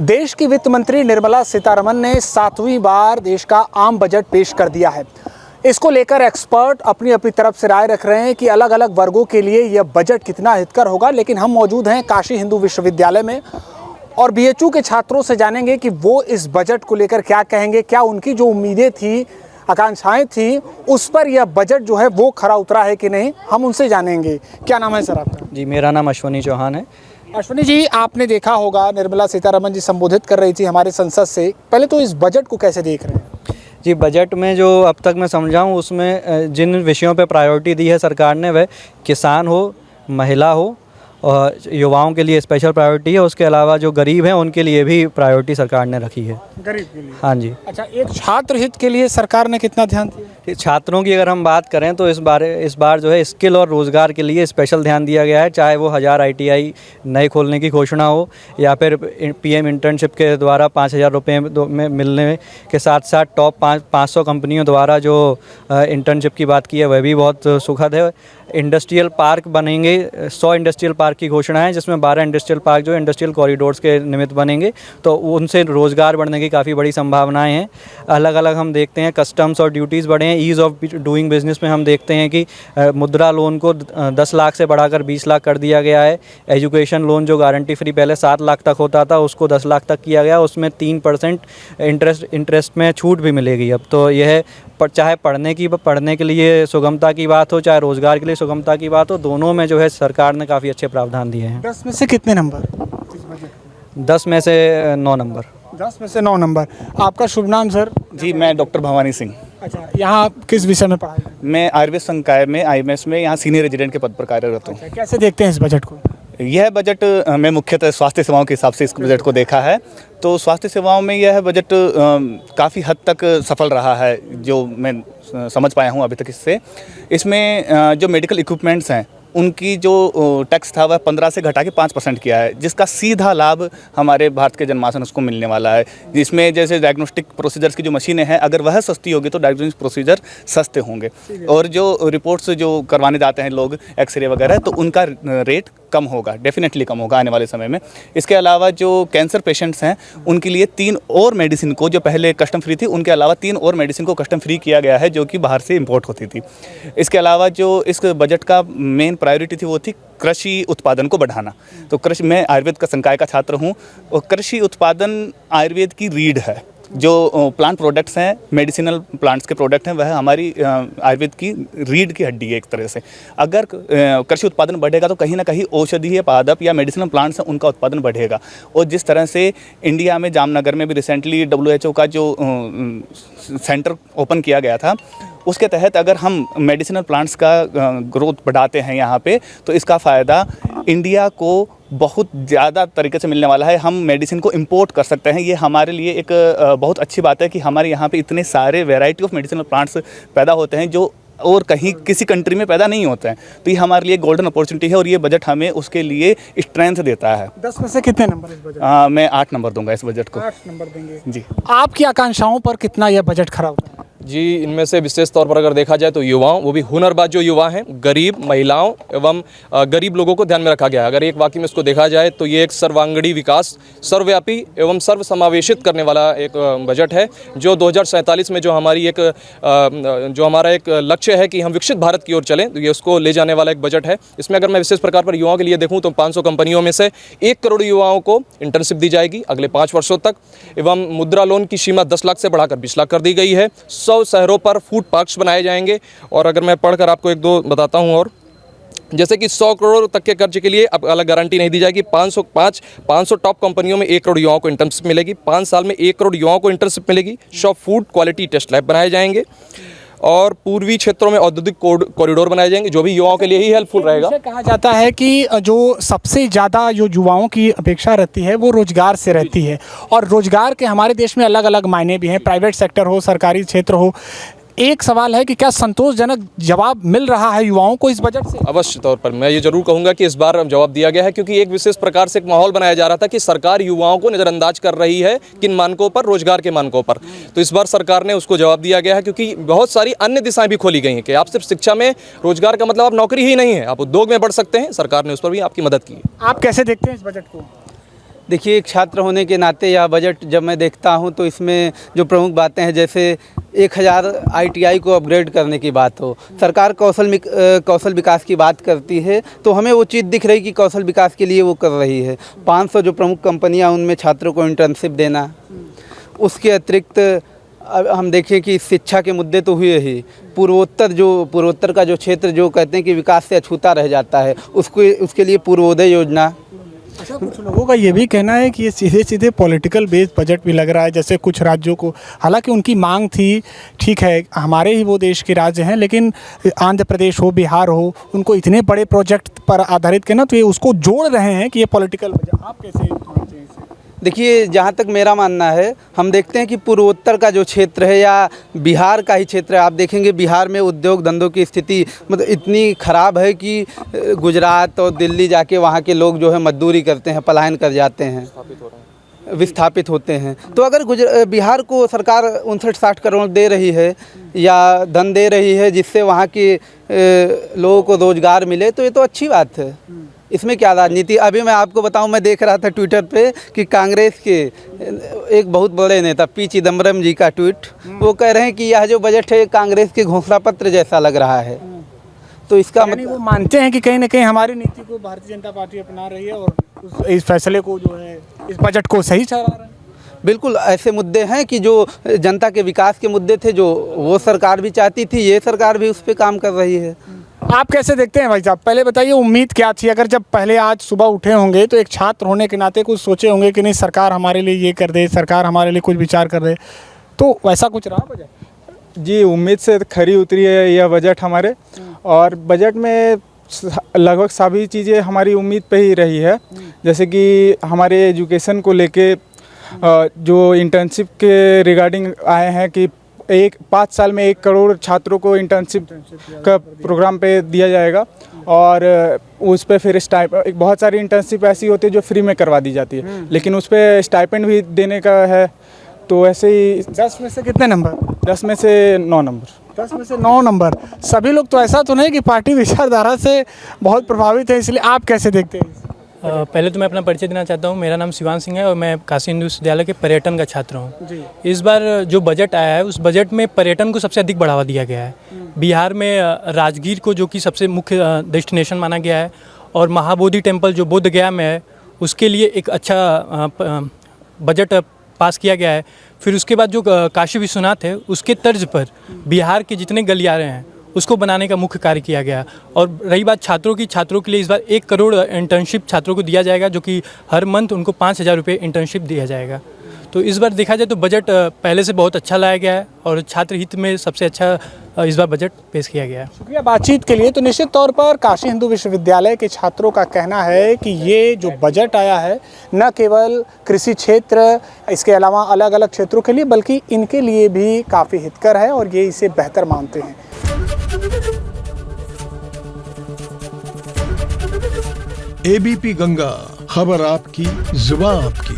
देश की वित्त मंत्री निर्मला सीतारमण ने 7वीं बार देश का आम बजट पेश कर दिया है। इसको लेकर एक्सपर्ट अपनी अपनी तरफ से राय रख रहे हैं कि अलग अलग वर्गों के लिए यह बजट कितना हितकर होगा। लेकिन हम मौजूद हैं काशी हिंदू विश्वविद्यालय में और बीएचयू के छात्रों से जानेंगे कि वो इस बजट को लेकर क्या कहेंगे, क्या उनकी जो उम्मीदें थी, आकांक्षाएं थी, उस पर यह बजट जो है वो खरा उतरा है कि नहीं, हम उनसे जानेंगे। क्या नाम है सर आपका? जी, मेरा नाम अश्वनी चौहान है। अश्वनी जी, आपने देखा होगा निर्मला सीतारमण जी संबोधित कर रही थी हमारे संसद से, पहले तो इस बजट को कैसे देख रहे हैं? जी, बजट में जो अब तक मैं समझा हूँ उसमें जिन विषयों पे प्रायोरिटी दी है सरकार ने, वह किसान हो, महिला हो और युवाओं के लिए स्पेशल प्रायोरिटी है। उसके अलावा जो गरीब हैं उनके लिए भी प्रायोरिटी सरकार ने रखी है। गरीब के लिए? हाँ जी। अच्छा, एक छात्र हित के लिए सरकार ने कितना ध्यान दिया? छात्रों की अगर हम बात करें तो इस बार जो है स्किल और रोज़गार के लिए स्पेशल ध्यान दिया गया है। चाहे वो 1000 ITI नए खोलने की घोषणा हो या फिर PM इंटर्नशिप के द्वारा 5000 रुपये में मिलने के साथ साथ टॉप 500 कंपनियों द्वारा जो इंटर्नशिप की बात की है वह भी बहुत सुखद है। इंडस्ट्रियल पार्क बनेंगे, 100 इंडस्ट्रियल पार्क की घोषणा है, जिसमें 12 इंडस्ट्रियल पार्क जो इंडस्ट्रियल कॉरिडोर्स के निमित्त बनेंगे, तो उनसे रोज़गार बढ़ने की काफ़ी बड़ी संभावनाएं हैं। अलग अलग हम देखते हैं कस्टम्स और ड्यूटीज़ बढ़े हैं। ईज़ ऑफ डूइंग बिजनेस में हम देखते हैं कि मुद्रा लोन को 10 लाख से बढ़ाकर 20 लाख कर दिया गया है। एजुकेशन लोन जो गारंटी फ्री पहले 7 लाख तक होता था उसको 10 लाख तक किया गया, उसमें 3% इंटरेस्ट में छूट भी मिलेगी अब। तो यह चाहे पढ़ने के लिए सुगमता की बात हो, चाहे रोज़गार के लिए सुगमता की बात हो, दोनों में जो है सरकार ने काफ़ी अच्छे प्रावधान दिए हैं। 10 में से कितने नंबर? 10 में से 9 नंबर। 10 में से 9 नंबर। आपका शुभ नाम सर? जी, मैं डॉक्टर भवानी सिंह। अच्छा, यहाँ किस विषय में पढ़ाई? मैं आयुर्वेद संकाय में IMS में यहाँ सीनियर रेजिडेंट के पद पर कार्यरत हूँ। अच्छा, कैसे देखते हैं इस बजट को? यह बजट मैं मुख्यतः स्वास्थ्य सेवाओं के हिसाब से इस बजट को देखा है। तो स्वास्थ्य सेवाओं में यह बजट काफ़ी हद तक सफल रहा है, जो मैं समझ पाया हूँ अभी तक। इसमें जो मेडिकल इक्विपमेंट्स हैं उनकी जो टैक्स था वह 15 से घटा के 5% किया है, जिसका सीधा लाभ हमारे भारत के जनमानस को मिलने वाला है। जिसमें जैसे डायग्नोस्टिक प्रोसीजर्स की जो मशीनें हैं, अगर वह सस्ती होगी तो डायग्नोस्टिक प्रोसीजर सस्ते होंगे, और जो रिपोर्ट्स जो करवाने जाते हैं लोग, एक्सरे वगैरह, तो उनका रेट कम होगा, डेफिनेटली कम होगा आने वाले समय में। इसके अलावा जो कैंसर पेशेंट्स हैं उनके लिए 3 और मेडिसिन को, जो पहले कस्टम फ्री थी, उनके अलावा 3 और मेडिसिन को कस्टम फ्री किया गया है, जो कि बाहर से इंपोर्ट होती थी। इसके अलावा जो इस बजट का मेन प्रायोरिटी थी वो थी कृषि उत्पादन को बढ़ाना। तो मैं आयुर्वेद का संकाय का छात्र हूँ और कृषि उत्पादन आयुर्वेद की रीढ़ है। जो प्लांट प्रोडक्ट्स हैं, मेडिसिनल प्लांट्स के प्रोडक्ट हैं, वह हमारी आयुर्वेद की रीढ़ की हड्डी है एक तरह से। अगर कृषि उत्पादन बढ़ेगा तो कहीं ना कहीं औषधीय पादप या मेडिसिनल प्लांट्स हैं उनका उत्पादन बढ़ेगा। और जिस तरह से इंडिया में जामनगर में भी रिसेंटली WHO का जो सेंटर ओपन किया गया था, उसके तहत अगर हम मेडिसिनल प्लांट्स का ग्रोथ बढ़ाते हैं यहाँ पे, तो इसका फ़ायदा इंडिया को बहुत ज़्यादा तरीके से मिलने वाला है। हम मेडिसिन को इंपोर्ट कर सकते हैं। ये हमारे लिए एक बहुत अच्छी बात है कि हमारे यहाँ पे इतने सारे वैरायटी ऑफ मेडिसिनल प्लांट्स पैदा होते हैं जो और कहीं किसी कंट्री में पैदा नहीं होते हैं। तो ये हमारे लिए गोल्डन अपॉर्चुनिटी है और ये बजट हमें उसके लिए स्ट्रेंथ देता है। 10 में से कितने नंबर इस बजट? मैं 8 नंबर दूंगा इस बजट को। 8 नंबर देंगे जी। आपकी आकांक्षाओं पर कितना यह बजट खरा उतरा? जी, इनमें से विशेष तौर पर अगर देखा जाए तो युवाओं, वो भी हुनरबाज जो युवा हैं, गरीब महिलाओं एवं गरीब लोगों को ध्यान में रखा गया है। अगर एक वाक्य में इसको देखा जाए तो ये एक सर्वांगीण विकास, सर्वव्यापी एवं सर्वसमावेशित करने वाला एक बजट है, जो 2047 में जो हमारा एक लक्ष्य है कि हम विकसित भारत की ओर चलें, तो ये उसको ले जाने वाला एक बजट है। इसमें अगर मैं विशेष प्रकार पर युवाओं के लिए देखूँ तो 500 कंपनियों में से 1 करोड़ युवाओं को इंटर्नशिप दी जाएगी अगले 5 वर्षों तक, एवं मुद्रा लोन की सीमा 10 लाख से बढ़ाकर 20 लाख कर दी गई है। 100 शहरों पर फूड पार्क्स बनाए जाएंगे। और अगर मैं पढ़कर आपको 1-2 बताता हूं, और जैसे कि 100 करोड़ तक के कर्ज के लिए अब अलग गारंटी नहीं दी जाएगी। 500 टॉप कंपनियों में 1 करोड़ युवाओं को इंटर्नशिप मिलेगी। 5 साल में 1 करोड़ युवाओं को इंटर्नशिप मिलेगी। 100 फूड क्वालिटी टेस्ट लैब बनाए जाएंगे और पूर्वी क्षेत्रों में औद्योगिक कॉरिडोर बनाए जाएंगे, जो भी युवाओं के लिए ही हेल्पफुल रहेगा। कहा जाता है कि जो सबसे ज़्यादा जो युवाओं की अपेक्षा रहती है वो रोजगार से रहती है, और रोजगार के हमारे देश में अलग अलग मायने भी हैं, प्राइवेट सेक्टर हो, सरकारी क्षेत्र हो। एक सवाल है कि क्या संतोषजनक जवाब मिल रहा है युवाओं को इस बजट से? अवश्य तौर पर मैं ये जरूर कहूंगा कि इस बार जवाब दिया गया है, क्योंकि एक विशेष प्रकार से एक माहौल बनाया जा रहा था कि सरकार युवाओं को नज़रअंदाज कर रही है, किन मानकों पर, रोजगार के मानकों पर। तो इस बार सरकार ने उसको जवाब दिया गया है, क्योंकि बहुत सारी अन्य दिशाएं भी खोली गई हैं कि आप सिर्फ शिक्षा में रोजगार का मतलब आप नौकरी ही नहीं है, आप उद्योग में बढ़ सकते हैं। सरकार ने उस पर भी आपकी मदद की है। आप कैसे देखते हैं इस बजट को? देखिए, एक छात्र होने के नाते यह बजट जब मैं देखता हूं तो इसमें जो प्रमुख बातें हैं, जैसे 1000 ITI को अपग्रेड करने की बात हो, सरकार कौशल विकास की बात करती है तो हमें वो चीज़ दिख रही कि कौशल विकास के लिए वो कर रही है। 500 जो प्रमुख कंपनियां उनमें छात्रों को इंटर्नशिप देना, उसके अतिरिक्त अब हम देखें कि शिक्षा के मुद्दे तो हुए ही, पूर्वोत्तर का जो क्षेत्र जो कहते हैं कि विकास से अछूता रह जाता है, उसके लिए पूर्वोदय योजना। अच्छा, कुछ लोगों का ये भी कहना है कि ये सीधे सीधे पॉलिटिकल बेस्ड बजट भी लग रहा है। जैसे कुछ राज्यों को, हालांकि उनकी मांग थी, ठीक है हमारे ही वो देश के राज्य हैं, लेकिन आंध्र प्रदेश हो, बिहार हो, उनको इतने बड़े प्रोजेक्ट पर आधारित करना, तो ये उसको जोड़ रहे हैं कि ये पॉलिटिकल बजट। आप कैसे मानते हैं इसे? देखिए, जहाँ तक मेरा मानना है, हम देखते हैं कि पूर्वोत्तर का जो क्षेत्र है या बिहार का ही क्षेत्र है, आप देखेंगे बिहार में उद्योग धंधों की स्थिति मतलब इतनी ख़राब है कि गुजरात और दिल्ली जाके वहाँ के लोग जो है मजदूरी करते हैं, पलायन कर जाते हैं, विस्थापित होते हैं। तो अगर बिहार को सरकार 59-60 करोड़ दे रही है या धन दे रही है जिससे वहाँ के लोगों को रोज़गार मिले, तो ये तो अच्छी बात है। इसमें क्या राजनीति? अभी मैं आपको बताऊं, मैं देख रहा था ट्विटर पे कि कांग्रेस के एक बहुत बड़े नेता पी चिदम्बरम जी का ट्वीट, वो कह रहे हैं कि यह जो बजट है कांग्रेस के घोषणा पत्र जैसा लग रहा है। तो इसका मतलब वो मानते हैं कि कहीं ना कहीं हमारी नीति को भारतीय जनता पार्टी अपना रही है और इस फैसले को जो है, इस बजट को सही ठहरा रहे हैं। बिल्कुल ऐसे मुद्दे हैं कि जो जनता के विकास के मुद्दे थे, जो वो सरकार भी चाहती थी, ये सरकार भी उस पर काम कर रही है। आप कैसे देखते हैं भाई साहब? पहले बताइए, उम्मीद क्या थी? अगर जब पहले आज सुबह उठे होंगे तो एक छात्र होने के नाते कुछ सोचे होंगे कि नहीं सरकार हमारे लिए ये कर दे, सरकार हमारे लिए कुछ विचार कर दे, तो वैसा कुछ रहा बजट? जी, उम्मीद से खरी उतरी है यह बजट हमारे, और बजट में लगभग सभी चीज़ें हमारी उम्मीद पे ही रही है। जैसे कि हमारे एजुकेशन को लेके जो इंटर्नशिप के रिगार्डिंग आए हैं कि 5 साल में 1 करोड़ छात्रों को इंटर्नशिप का प्रोग्राम पे दिया जाएगा, और उस पे फिर बहुत सारी इंटर्नशिप ऐसी होती है जो फ्री में करवा दी जाती है, लेकिन उस पे स्टाइपेंड भी देने का है। तो ऐसे ही 10 में से कितने नंबर? 10 में से 9 नंबर। 10 में से 9 नंबर। सभी लोग तो ऐसा तो नहीं कि पार्टी विचारधारा से बहुत प्रभावित है, इसलिए आप कैसे देखते हैं? पहले तो मैं अपना परिचय देना चाहता हूँ। मेरा नाम शिवान सिंह है और मैं काशी हिंदू विश्वविद्यालय के पर्यटन का छात्र हूँ। इस बार जो बजट आया है, उस बजट में पर्यटन को सबसे अधिक बढ़ावा दिया गया है। बिहार में राजगीर को, जो कि सबसे मुख्य डेस्टिनेशन माना गया है, और महाबोधि टेम्पल जो बोध गया में है, उसके लिए एक अच्छा बजट पास किया गया है। फिर उसके बाद जो काशी विश्वनाथ है, उसके तर्ज पर बिहार के जितने गलियारे हैं उसको बनाने का मुख्य कार्य किया गया। और रही बात छात्रों की, छात्रों के लिए इस बार 1 करोड़ इंटर्नशिप छात्रों को दिया जाएगा, जो कि हर मंथ उनको 5000 रुपये इंटर्नशिप दिया जाएगा। तो इस बार देखा जाए तो बजट पहले से बहुत अच्छा लाया गया है और छात्र हित में सबसे अच्छा इस बार बजट पेश किया गया है। शुक्रिया बातचीत के लिए। तो निश्चित तौर पर काशी हिंदू विश्वविद्यालय के छात्रों का कहना है कि ये जो बजट आया है, न केवल कृषि क्षेत्र, इसके अलावा अलग अलग क्षेत्रों के लिए, बल्कि इनके लिए भी काफ़ी हितकर है और ये इसे बेहतर मानते हैं। एबीपी गंगा, खबर आपकी, जुबान आपकी।